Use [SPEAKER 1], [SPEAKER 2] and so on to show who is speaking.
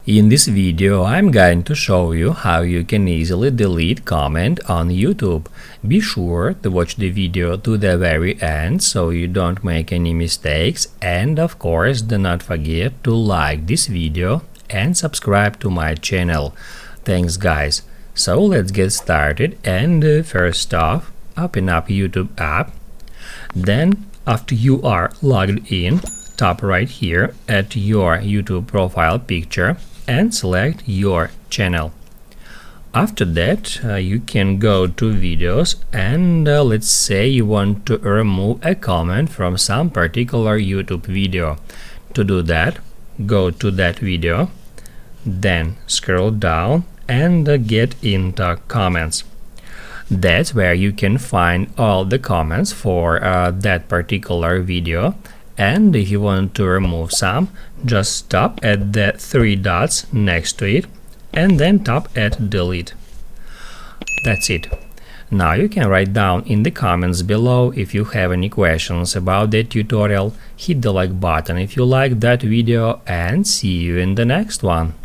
[SPEAKER 1] In this video I'm going to show you how you can easily delete comment on YouTube. Be sure to watch the video to the very end so you don't make any mistakes, and of course do not forget to like this video and subscribe to my channel. Thanks guys. So let's get started, and first off, open up YouTube app. Then after you are logged in, tap right here at your YouTube profile picture and select your channel. After that, you can go to videos and let's say you want to remove a comment from some particular YouTube video. To do that, go to that video, then scroll down and get into comments. That's where you can find all the comments for that particular video. And if you want to remove some, just tap at the three dots next to it and then tap at delete. That's it. Now you can write down in the comments below if you have any questions about the tutorial. Hit the like button if you like that video, and see you in the next one.